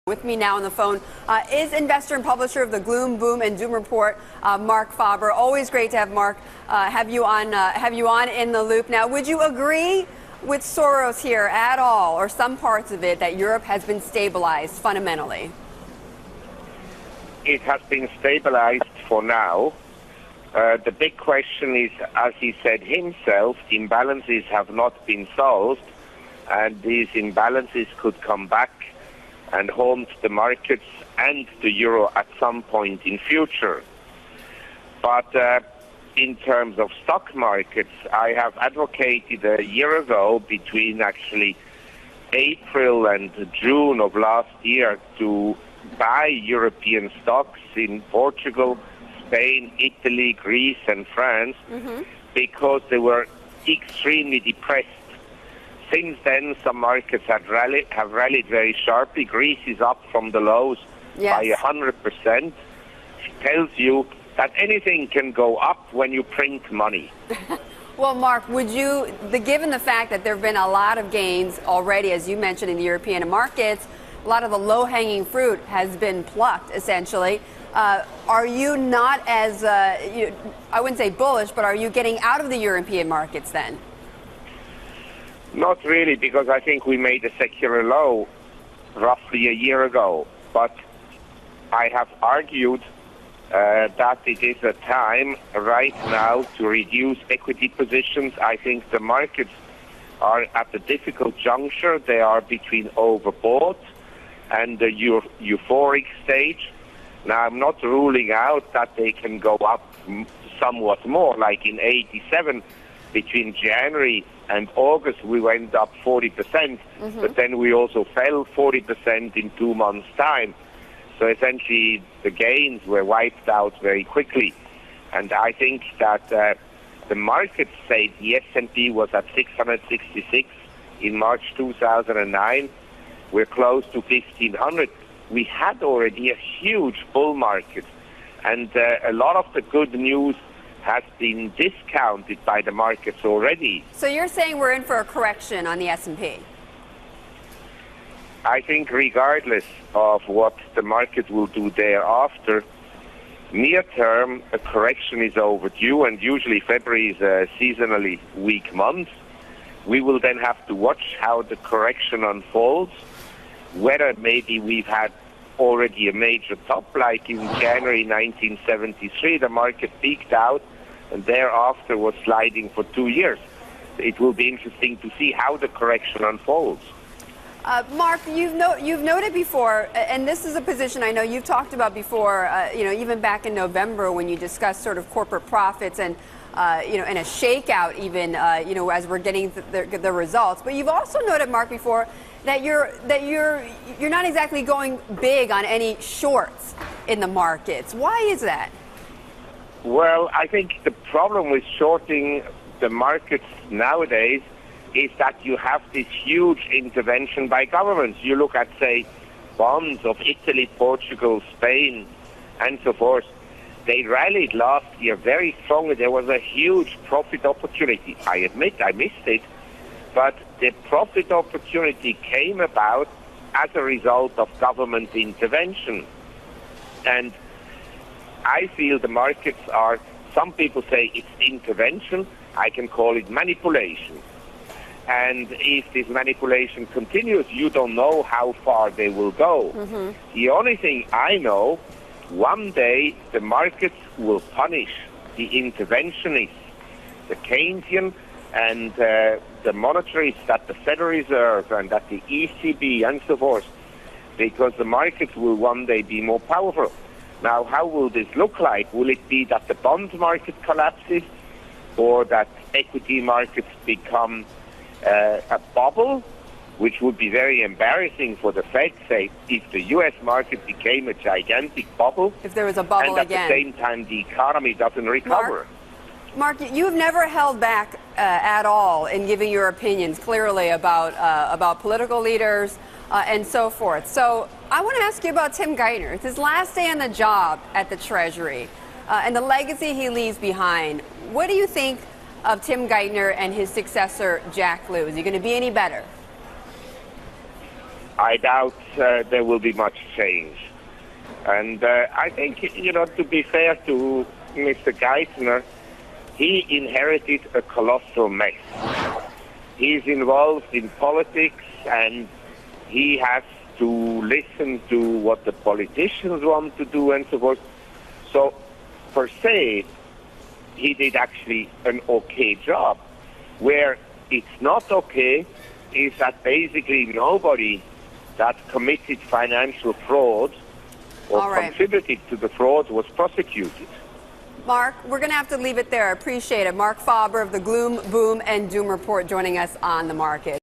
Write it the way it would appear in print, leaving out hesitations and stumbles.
With me now on the phone is investor and publisher of the Gloom, Boom, and Doom Report, Marc Faber. Always great to have Marc, have you on in the loop. Now, would you agree with Soros here at all, or some parts of it, that Europe has been stabilized fundamentally? It has been stabilized for now. The big question is, as he said himself, imbalances have not been solved, and these imbalances could come back and haunt the markets and the euro at some point in future. But in terms of stock markets, I have advocated a year ago, between actually April and June of last year, to buy European stocks in Portugal, Spain, Italy, Greece, and France, because they were extremely depressed. Since then, some markets have rallied very sharply. Greece is up from the lows by 100%. It tells you that anything can go up when you print money. Well, Marc, given the fact that there have been a lot of gains already, as you mentioned, in the European markets, a lot of the low-hanging fruit has been plucked, essentially. Are you not as, I wouldn't say bullish, but are you getting out of the European markets then? Not really, because I think we made a secular low roughly a year ago. But I have argued that it is a time right now to reduce equity positions. I think the markets are at a difficult juncture. They are between overbought and the euphoric stage. Now, I'm not ruling out that they can go up somewhat more, like in '87. Between January and August, we went up 40%, but then we also fell 40% in 2 months' time. So essentially, the gains were wiped out very quickly. And I think that the markets say the S&P was at 666 in March 2009. We're close to 1,500. We had already a huge bull market, and a lot of the good news has been discounted by the markets already. So you're saying we're in for a correction on the S&P? I think regardless of what the market will do thereafter, near term, a correction is overdue, and usually February is a seasonally weak month. We will then have to watch how the correction unfolds, whether maybe we've had already a major top, like in January 1973, the market peaked out and thereafter was sliding for 2 years. It will be interesting to see how the correction unfolds. Marc, you've noted before, and this is a position I know you've talked about before, even back in November when you discussed sort of corporate profits and and a shakeout even, as we're getting the results. But you've also noted, Marc, before that you're not exactly going big on any shorts in the markets. Why is that? Well, I think the problem with shorting the markets nowadays is that you have this huge intervention by governments. You look at, say, bonds of Italy, Portugal, Spain, and so forth. They rallied last year very strongly. There was a huge profit opportunity. I admit I missed it, but the profit opportunity came about as a result of government intervention. And I feel the markets are, some people say it's intervention, I can call it manipulation. And if this manipulation continues, you don't know how far they will go. The only thing I know, one day the markets will punish the interventionists, the Keynesian and the monetarists at the Federal Reserve and at the ECB and so forth, because the markets will one day be more powerful. Now, how will this look like? Will it be that the bond market collapses, or that equity markets become a bubble, which would be very embarrassing for the Fed, say, if the U.S. market became a gigantic bubble, if there was a bubble and at again, the same time the economy doesn't recover. Marc, you've never held back at all in giving your opinions clearly about political leaders and so forth. So I want to ask you about Tim Geithner. It's his last day on the job at the Treasury and the legacy he leaves behind. What do you think of Tim Geithner and his successor, Jack Lew? Is he going to be any better? I doubt there will be much change. And I think, to be fair to Mr. Geithner, he inherited a colossal mess. He's involved in politics, and he has to listen to what the politicians want to do and so forth. So, per se, he did actually an okay job. Where it's not okay is that basically nobody that committed financial fraud or contributed to the fraud was prosecuted. Marc, we're going to have to leave it there. I appreciate it. Marc Faber of the Gloom, Boom, and Doom Report joining us on the market.